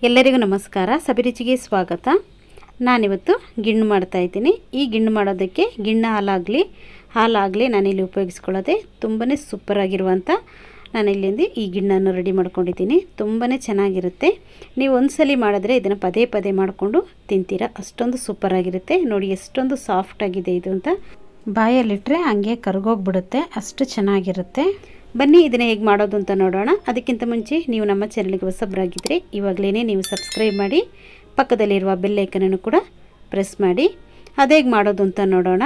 ಎಲ್ಲರಿಗೂ ನಮಸ್ಕಾರ. ಸಬಿ ರುಚಿಗೆ ಸ್ವಾಗತ. ನಾನಿವತ್ತು ಗಿಣ್ಣು ಮಾಡ್ತಾ ಇದ್ದೀನಿ. ಈ ಗಿಣ್ಣು ಮಾಡೋದಕ್ಕೆ ಗಿಣ್ಣು ಹಾಲಾಗಲಿ ನಾನಿಲ್ಲಿ ಉಪಯೋಗಿಸ್ಕೊಳ್ಳೋದೆ ತುಂಬಾ ಸೂಪರ್ ಆಗಿರುವಂಥ ನಾನಿಲ್ಲಿಂದ ಈ ಗಿಣ್ಣನ್ನು ರೆಡಿ ಮಾಡ್ಕೊಂಡಿದ್ದೀನಿ. ತುಂಬಾ ಚೆನ್ನಾಗಿರುತ್ತೆ. ನೀವು ಒಂದ್ಸಲಿ ಮಾಡಿದ್ರೆ ಇದನ್ನು ಪದೇ ಪದೇ ಮಾಡಿಕೊಂಡು ತಿಂತೀರಾ, ಅಷ್ಟೊಂದು ಸೂಪರ್ ಆಗಿರುತ್ತೆ. ನೋಡಿ ಎಷ್ಟೊಂದು ಸಾಫ್ಟ್ ಆಗಿದೆ ಇದು ಅಂತ, ಬಾಯಲ್ಲಿಟ್ಟರೆ ಹಂಗೆ ಕರಗೋಗ್ಬಿಡುತ್ತೆ, ಅಷ್ಟು ಚೆನ್ನಾಗಿರುತ್ತೆ. ಬನ್ನಿ ಇದನ್ನು ಹೇಗೆ ಮಾಡೋದು ಅಂತ ನೋಡೋಣ. ಅದಕ್ಕಿಂತ ಮುಂಚೆ ನೀವು ನಮ್ಮ ಚಾನಲ್ಗೆ ಹೊಸಬರಾಗಿದ್ದರೆ ಇವಾಗಲೇ ನೀವು ಸಬ್ಸ್ಕ್ರೈಬ್ ಮಾಡಿ, ಪಕ್ಕದಲ್ಲಿರುವ ಬೆಲ್ ಐಕನನ್ನು ಕೂಡ ಪ್ರೆಸ್ ಮಾಡಿ. ಅದೇಗೆ ಮಾಡೋದು ಅಂತ ನೋಡೋಣ.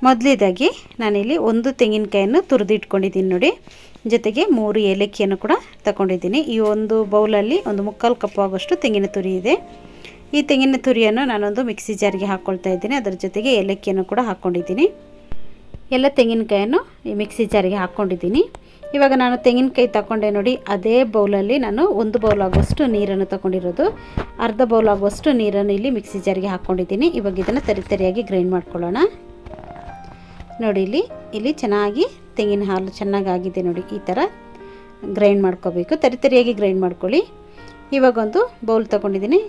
ಮೊದಲೇದಾಗಿ ನಾನಿಲ್ಲಿ ಒಂದು ತೆಂಗಿನಕಾಯನ್ನು ತುರಿದಿಟ್ಕೊಂಡಿದ್ದೀನಿ ನೋಡಿ, ಜೊತೆಗೆ 3 ಏಲಕ್ಕಿಯನ್ನು ಕೂಡ ತಗೊಂಡಿದ್ದೀನಿ. ಈ ಒಂದು ಬೌಲಲ್ಲಿ ಒಂದು 3/4 ಕಪ್ ಆಗೋಷ್ಟು ತೆಂಗಿನ ತುರಿ ಇದೆ. ಈ ತೆಂಗಿನ ತುರಿಯನ್ನು ನಾನೊಂದು ಮಿಕ್ಸಿ ಜಾರ್ಗೆ ಹಾಕ್ಕೊಳ್ತಾ ಇದ್ದೀನಿ. ಅದರ ಜೊತೆಗೆ ಏಲಕ್ಕಿಯನ್ನು ಕೂಡ ಹಾಕ್ಕೊಂಡಿದ್ದೀನಿ. ಎಲ್ಲ ತೆಂಗಿನಕಾಯನ್ನು ಈ ಮಿಕ್ಸಿ ಜಾರಿಗೆ ಹಾಕ್ಕೊಂಡಿದ್ದೀನಿ. ಇವಾಗ ನಾನು ತೆಂಗಿನಕಾಯಿ ತಗೊಂಡೆ ನೋಡಿ, ಅದೇ ಬೌಲಲ್ಲಿ ನಾನು 1 ಬೌಲ್ ಆಗುವಷ್ಟು ನೀರನ್ನು ತಗೊಂಡಿರೋದು. ಅರ್ಧ ಬೌಲ್ ಆಗುವಷ್ಟು ನೀರನ್ನು ಇಲ್ಲಿ ಮಿಕ್ಸಿ ಜಾರಿಗೆ ಹಾಕ್ಕೊಂಡಿದ್ದೀನಿ. ಇವಾಗ ಇದನ್ನು ತರಿಯಾಗಿ ಗ್ರೈಂಡ್ ಮಾಡ್ಕೊಳ್ಳೋಣ. ನೋಡಿ ಇಲ್ಲಿ ಚೆನ್ನಾಗಿ ತೆಂಗಿನ ಹಾಲು ಚೆನ್ನಾಗಾಗಿದೆ ನೋಡಿ, ಈ ಥರ ಗ್ರೈಂಡ್ ಮಾಡ್ಕೋಬೇಕು. ತರಿಯಾಗಿ ಗ್ರೈಂಡ್ ಮಾಡ್ಕೊಳ್ಳಿ. ಇವಾಗ ಒಂದು ಬೌಲ್ ತಗೊಂಡಿದ್ದೀನಿ.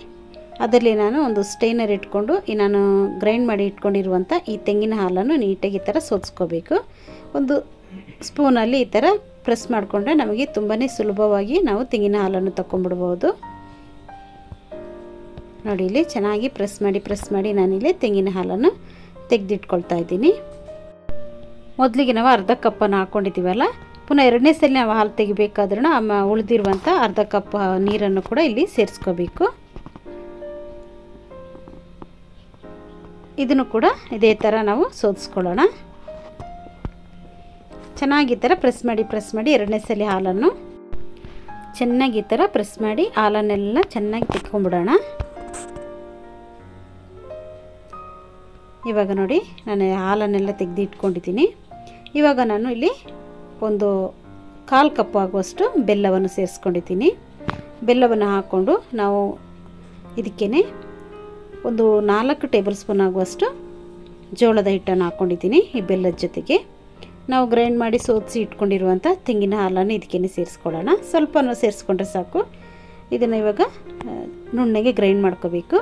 ಅದರಲ್ಲಿ ನಾನು ಒಂದು ಸ್ಟೈನರ್ ಇಟ್ಕೊಂಡು ನಾನು ಗ್ರೈಂಡ್ ಮಾಡಿ ಇಟ್ಕೊಂಡಿರುವಂಥ ಈ ತೆಂಗಿನ ಹಾಲನ್ನು ನೀಟಾಗಿ ಈ ಥರ ಸೋದಿಸ್ಕೋಬೇಕು. ಒಂದು ಸ್ಪೂನಲ್ಲಿ ಈ ಥರ ಪ್ರೆಸ್ ಮಾಡಿಕೊಂಡ್ರೆ ನಮಗೆ ತುಂಬಾ ಸುಲಭವಾಗಿ ನಾವು ತೆಂಗಿನ ಹಾಲನ್ನು ತಗೊಂಡ್ಬಿಡ್ಬೋದು. ನೋಡಿ ಇಲ್ಲಿ ಚೆನ್ನಾಗಿ ಪ್ರೆಸ್ ಮಾಡಿ ನಾನಿಲ್ಲಿ ತೆಂಗಿನ ಹಾಲನ್ನು ತೆಗೆದಿಟ್ಕೊಳ್ತಾ ಇದ್ದೀನಿ. ಮೊದಲಿಗೆ ನಾವು ಅರ್ಧ ಕಪ್ಪನ್ನು ಹಾಕ್ಕೊಂಡಿದ್ದೀವಲ್ಲ, ಪುನಃ 2ನೇ ಸಲ ನಾವು ಹಾಲು ತೆಗಿಬೇಕಾದ್ರೂ ಉಳಿದಿರುವಂಥ ಅರ್ಧ ಕಪ್ ನೀರನ್ನು ಕೂಡ ಇಲ್ಲಿ ಸೇರಿಸ್ಕೋಬೇಕು. ಇದನ್ನು ಕೂಡ ಇದೇ ಥರ ನಾವು ಸೋದಿಸ್ಕೊಳ್ಳೋಣ. ಚೆನ್ನಾಗಿ ಈ ಥರ ಪ್ರೆಸ್ ಮಾಡಿ 2ನೇ ಸಲ ಹಾಲನ್ನು ಚೆನ್ನಾಗಿ ಈ ಥರ ಪ್ರೆಸ್ ಮಾಡಿ ಹಾಲನ್ನೆಲ್ಲ ಚೆನ್ನಾಗಿ ತೆಕ್ಕೊಂಬಿಡೋಣ. ಇವಾಗ ನೋಡಿ ನಾನು ಹಾಲನ್ನೆಲ್ಲ ತೆಗೆದು ಇಟ್ಕೊಂಡಿದ್ದೀನಿ. ಇವಾಗ ನಾನು ಇಲ್ಲಿ ಒಂದು 1/4 ಕಪ್ ಆಗುವಷ್ಟು ಬೆಲ್ಲವನ್ನು ಸೇರಿಸ್ಕೊಂಡಿದ್ದೀನಿ. ಬೆಲ್ಲವನ್ನು ಹಾಕ್ಕೊಂಡು ನಾವು ಇದಕ್ಕೇ ಒಂದು 4 ಟೇಬಲ್ ಸ್ಪೂನ್ ಆಗುವಷ್ಟು ಜೋಳದ ಹಿಟ್ಟನ್ನು ಹಾಕ್ಕೊಂಡಿದ್ದೀನಿ. ಈ ಬೆಲ್ಲದ ಜೊತೆಗೆ ನಾವು ಗ್ರೈಂಡ್ ಮಾಡಿ ಸೋದಿಸಿ ಇಟ್ಕೊಂಡಿರುವಂಥ ತೆಂಗಿನ ಹಾಲನ್ನು ಇದಕ್ಕೇ ಸೇರಿಸ್ಕೊಳ್ಳೋಣ. ಸ್ವಲ್ಪ ಸೇರಿಸ್ಕೊಂಡ್ರೆ ಸಾಕು. ಇದನ್ನು ಇವಾಗ ನುಣ್ಣಗೆ ಗ್ರೈಂಡ್ ಮಾಡ್ಕೋಬೇಕು.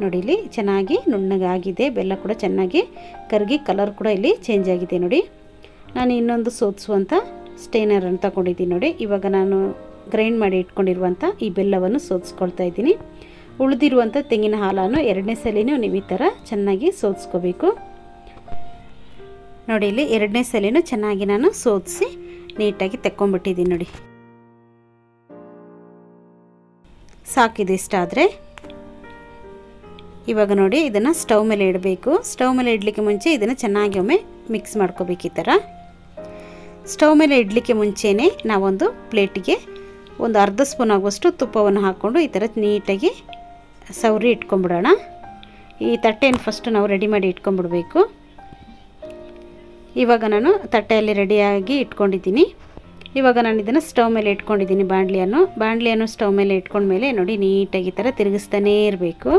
ನೋಡಿ ಇಲ್ಲಿ ಚೆನ್ನಾಗಿ ನುಣ್ಣಗೆ ಆಗಿದೆ. ಬೆಲ್ಲ ಕೂಡ ಚೆನ್ನಾಗಿ ಕರಗಿ ಕಲರ್ ಕೂಡ ಇಲ್ಲಿ ಚೇಂಜ್ ಆಗಿದೆ ನೋಡಿ. ನಾನು ಇನ್ನೊಂದು ಸೋದಿಸುವಂಥ ಸ್ಟೈನರನ್ನು ತಗೊಂಡಿದ್ದೀನಿ ನೋಡಿ. ಇವಾಗ ನಾನು ಗ್ರೈಂಡ್ ಮಾಡಿ ಇಟ್ಕೊಂಡಿರುವಂಥ ಈ ಬೆಲ್ಲವನ್ನು ಸೋದಿಸ್ಕೊಳ್ತಾ ಇದ್ದೀನಿ. ಉಳಿದಿರುವಂಥ ತೆಂಗಿನ ಹಾಲನ್ನು 2ನೇ ಸಲಿನೂ ನೀವು ಈ ಥರ ಚೆನ್ನಾಗಿ ಸೋದಿಸ್ಕೋಬೇಕು. ನೋಡಿ ಇಲ್ಲಿ 2ನೇ ಸಲಿನೂ ಚೆನ್ನಾಗಿ ನಾನು ಸೋದಿಸಿ ನೀಟಾಗಿ ತೆಕ್ಕೊಂಡ್ಬಿಟ್ಟಿದ್ದೀನಿ ನೋಡಿ. ಸಾಕಿದೆ ಇಷ್ಟಾದರೆ. ಇವಾಗ ನೋಡಿ ಇದನ್ನು ಸ್ಟವ್ ಮೇಲೆ ಇಡಬೇಕು. ಸ್ಟವ್ ಮೇಲೆ ಇಡಲಿಕ್ಕೆ ಮುಂಚೆ ಇದನ್ನು ಚೆನ್ನಾಗಿ ಒಮ್ಮೆ ಮಿಕ್ಸ್ ಮಾಡ್ಕೋಬೇಕು. ಈ ಥರ ಸ್ಟವ್ ಮೇಲೆ ಇಡಲಿಕ್ಕೆ ಮುಂಚೆನೇ ನಾವೊಂದು ಪ್ಲೇಟಿಗೆ ಒಂದು ಅರ್ಧ ಸ್ಪೂನ್ ಆಗುವಷ್ಟು ತುಪ್ಪವನ್ನು ಹಾಕ್ಕೊಂಡು ಈ ಥರ ನೀಟಾಗಿ ಸವರಿ ಇಟ್ಕೊಂಬಿಡೋಣ. ಈ ತಟ್ಟೆಯನ್ನು ಫಸ್ಟ್ ನಾವು ರೆಡಿ ಮಾಡಿ ಇಟ್ಕೊಂಬಿಡ್ಬೇಕು. ಇವಾಗ ನಾನು ತಟ್ಟೆಯಲ್ಲಿ ರೆಡಿಯಾಗಿ ಇಟ್ಕೊಂಡಿದ್ದೀನಿ. ಇವಾಗ ನಾನು ಇದನ್ನು ಸ್ಟವ್ ಮೇಲೆ ಇಟ್ಕೊಂಡಿದ್ದೀನಿ. ಬಾಣಲಿಯನ್ನು ಸ್ಟವ್ ಮೇಲೆ ಇಟ್ಕೊಂಡ್ಮೇಲೆ ನೋಡಿ ನೀಟಾಗಿ ಈ ಥರ ತಿರುಗಿಸ್ತಾನೇ ಇರಬೇಕು.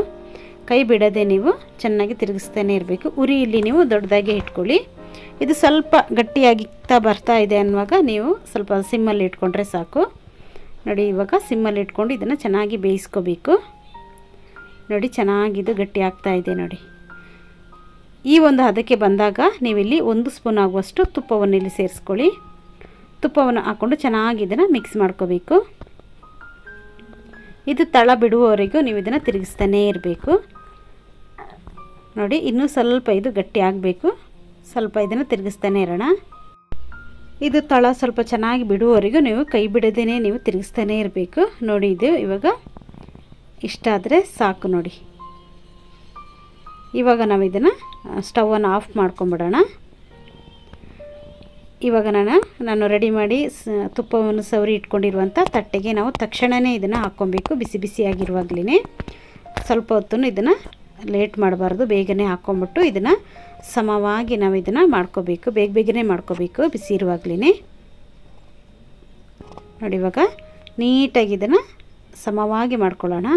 ಕೈ ಬಿಡದೆ ನೀವು ಚೆನ್ನಾಗಿ ತಿರುಗಿಸ್ತಾನೇ ಇರಬೇಕು. ಉರಿ ಇಲ್ಲಿ ನೀವು ದೊಡ್ಡದಾಗಿ ಇಟ್ಕೊಳ್ಳಿ. ಇದು ಸ್ವಲ್ಪ ಗಟ್ಟಿಯಾಗಿತ್ತಾ ಬರ್ತಾ ಇದೆ ಅನ್ನುವಾಗ ನೀವು ಸ್ವಲ್ಪ ಸಿಮ್ಮಲ್ಲಿ ಇಟ್ಕೊಂಡ್ರೆ ಸಾಕು. ನೋಡಿ ಇವಾಗ ಸಿಮ್ಮಲ್ಲಿ ಇಟ್ಕೊಂಡು ಇದನ್ನು ಚೆನ್ನಾಗಿ ಬೇಯಿಸ್ಕೋಬೇಕು. ನೋಡಿ ಚೆನ್ನಾಗಿದು ಗಟ್ಟಿ ಆಗ್ತಾ ಇದೆ ನೋಡಿ. ಈ ಒಂದು ಹದಕ್ಕೆ ಬಂದಾಗ ನೀವಿಲ್ಲಿ 1 ಸ್ಪೂನ್ ಆಗುವಷ್ಟು ತುಪ್ಪವನ್ನು ಇಲ್ಲಿ ಸೇರಿಸ್ಕೊಳ್ಳಿ. ತುಪ್ಪವನ್ನು ಹಾಕ್ಕೊಂಡು ಚೆನ್ನಾಗಿ ಇದನ್ನು ಮಿಕ್ಸ್ ಮಾಡ್ಕೋಬೇಕು. ಇದು ತಳ ಬಿಡುವವರೆಗೂ ನೀವು ಇದನ್ನು ತಿರುಗಿಸ್ತಾನೇ ಇರಬೇಕು. ನೋಡಿ ಇನ್ನೂ ಸ್ವಲ್ಪ ಇದು ಗಟ್ಟಿ ಆಗಬೇಕು. ಸ್ವಲ್ಪ ಇದನ್ನು ತಿರುಗಿಸ್ತಾನೆ ಇರೋಣ. ಇದು ತಳ ಸ್ವಲ್ಪ ಚೆನ್ನಾಗಿ ಬಿಡುವವರೆಗೂ ನೀವು ಕೈ ಬಿಡದೇ ನೀವು ತಿರುಗಿಸ್ತಾನೇ ಇರಬೇಕು. ನೋಡಿ ಇದು ಇವಾಗ ಇಷ್ಟಾದರೆ ಸಾಕು ನೋಡಿ. ಇವಾಗ ನಾವು ಇದನ್ನು ಸ್ಟವನ್ನು ಆಫ್ ಮಾಡ್ಕೊಂಬಿಡೋಣ. ಇವಾಗ ನಾನು ರೆಡಿ ಮಾಡಿ ತುಪ್ಪವನ್ನು ಸವರಿ ಇಟ್ಕೊಂಡಿರುವಂಥ ತಟ್ಟೆಗೆ ನಾವು ತಕ್ಷಣವೇ ಇದನ್ನು ಹಾಕ್ಕೊಬೇಕು. ಬಿಸಿ ಬಿಸಿಯಾಗಿರುವಾಗಲೇ ಸ್ವಲ್ಪ ಹೊತ್ತು ಇದನ್ನು ಲೇಟ್ ಮಾಡಬಾರ್ದು. ಬೇಗನೆ ಹಾಕ್ಕೊಂಬಿಟ್ಟು ಇದನ್ನು ಸಮವಾಗಿ ನಾವು ಇದನ್ನು ಮಾಡ್ಕೋಬೇಕು. ಬೇಗನೆ ಮಾಡ್ಕೋಬೇಕು ಬಿಸಿ ಇರುವಾಗಲೇ. ನೋಡಿ ಇವಾಗ ನೀಟಾಗಿ ಇದನ್ನು ಸಮವಾಗಿ ಮಾಡ್ಕೊಳ್ಳೋಣ.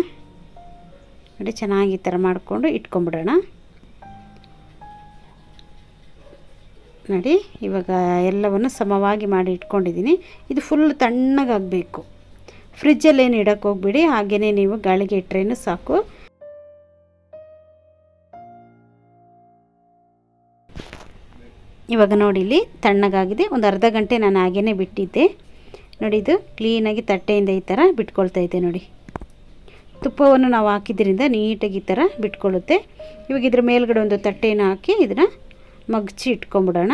ನೋಡಿ ಚೆನ್ನಾಗಿ ಈ ಥರ ಮಾಡಿಕೊಂಡು ಇಟ್ಕೊಂಬಿಡೋಣ. ನೋಡಿ ಇವಾಗ ಎಲ್ಲವನ್ನು ಸಮವಾಗಿ ಮಾಡಿ ಇಟ್ಕೊಂಡಿದ್ದೀನಿ. ಇದು ಫುಲ್ ತಣ್ಣಗಾಗಬೇಕು. ಫ್ರಿಜ್ಜಲ್ಲಿ ಏನು ಇಡೋಕ್ಕೆ ಹೋಗ್ಬಿಡಿ, ಹಾಗೆಯೇ ನೀವು ಗಾಳಿಗೆ ಇಟ್ಟರೇನು ಸಾಕು. ಇವಾಗ ನೋಡಿ ಇಲ್ಲಿ ತಣ್ಣಗಾಗಿದೆ. ಒಂದು ಅರ್ಧ ಗಂಟೆ ನಾನು ಹಾಗೇ ಬಿಟ್ಟಿದ್ದೆ. ನೋಡಿ ಇದು ಕ್ಲೀನಾಗಿ ತಟ್ಟೆಯಿಂದ ಈ ಥರ ಬಿಟ್ಕೊಳ್ತಾ ಇದೆ ನೋಡಿ. ತುಪ್ಪವನ್ನು ನಾವು ಹಾಕಿದ್ರಿಂದ ನೀಟಾಗಿ ಈ ಥರ ಬಿಟ್ಕೊಳ್ಳುತ್ತೆ. ಇವಾಗ ಇದ್ರ ಮೇಲ್ಗಡೆ ಒಂದು ತಟ್ಟೆಯನ್ನು ಹಾಕಿ ಇದನ್ನು ಮಗ್ಚಿ ಇಟ್ಕೊಂಬಿಡೋಣ.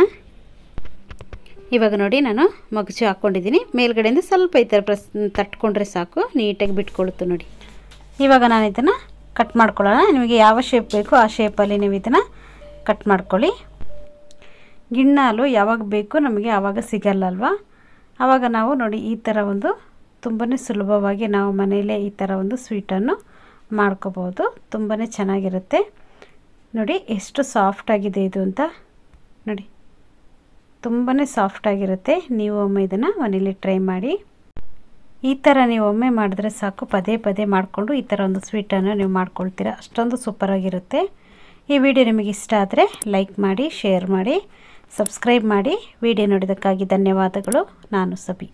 ಇವಾಗ ನೋಡಿ ನಾನು ಮಗ್ಚಿ ಹಾಕ್ಕೊಂಡಿದ್ದೀನಿ. ಮೇಲ್ಗಡೆಯಿಂದ ಸ್ವಲ್ಪ ಈ ಥರ ತಟ್ಕೊಂಡ್ರೆ ಸಾಕು, ನೀಟಾಗಿ ಬಿಟ್ಕೊಳ್ಳುತ್ತೆ ನೋಡಿ. ಇವಾಗ ನಾನು ಇದನ್ನು ಕಟ್ ಮಾಡ್ಕೊಳ್ಳೋಣ. ನಿಮಗೆ ಯಾವ ಶೇಪ್ ಬೇಕೋ ಆ ಶೇಪಲ್ಲಿ ನೀವು ಇದನ್ನು ಕಟ್ ಮಾಡ್ಕೊಳ್ಳಿ. ಗಿಣ್ಣು ಹಾಲು ಯಾವಾಗ ಬೇಕು ನಮಗೆ ಆವಾಗ ಸಿಗಲ್ಲ ಅಲ್ವಾ, ಆವಾಗ ನಾವು ನೋಡಿ ಈ ಥರ ಒಂದು ತುಂಬಾ ಸುಲಭವಾಗಿ ನಾವು ಮನೆಯಲ್ಲೇ ಈ ಥರ ಒಂದು ಸ್ವೀಟನ್ನು ಮಾಡ್ಕೋಬೋದು. ತುಂಬಾ ಚೆನ್ನಾಗಿರುತ್ತೆ. ನೋಡಿ ಎಷ್ಟು ಸಾಫ್ಟಾಗಿದೆ ಇದು ಅಂತ. ನೋಡಿ ತುಂಬಾ ಸಾಫ್ಟಾಗಿರುತ್ತೆ. ನೀವು ಒಮ್ಮೆ ಇದನ್ನು ಮನೇಲಿ ಟ್ರೈ ಮಾಡಿ. ಈ ಥರ ನೀವು ಒಮ್ಮೆ ಮಾಡಿದ್ರೆ ಸಾಕು, ಪದೇ ಪದೇ ಮಾಡಿಕೊಂಡು ಈ ಥರ ಒಂದು ಸ್ವೀಟನ್ನು ನೀವು ಮಾಡ್ಕೊಳ್ತೀರಾ. ಅಷ್ಟೊಂದು ಸೂಪರಾಗಿರುತ್ತೆ. ಈ ವಿಡಿಯೋ ನಿಮಗೆ ಇಷ್ಟ ಆದರೆ ಲೈಕ್ ಮಾಡಿ, ಶೇರ್ ಮಾಡಿ, ಸಬ್ಸ್ಕ್ರೈಬ್ ಮಾಡಿ. ವಿಡಿಯೋ ನೋಡಿದ್ದಕ್ಕಾಗಿ ಧನ್ಯವಾದಗಳು. ನಾನು ಸಬಿ.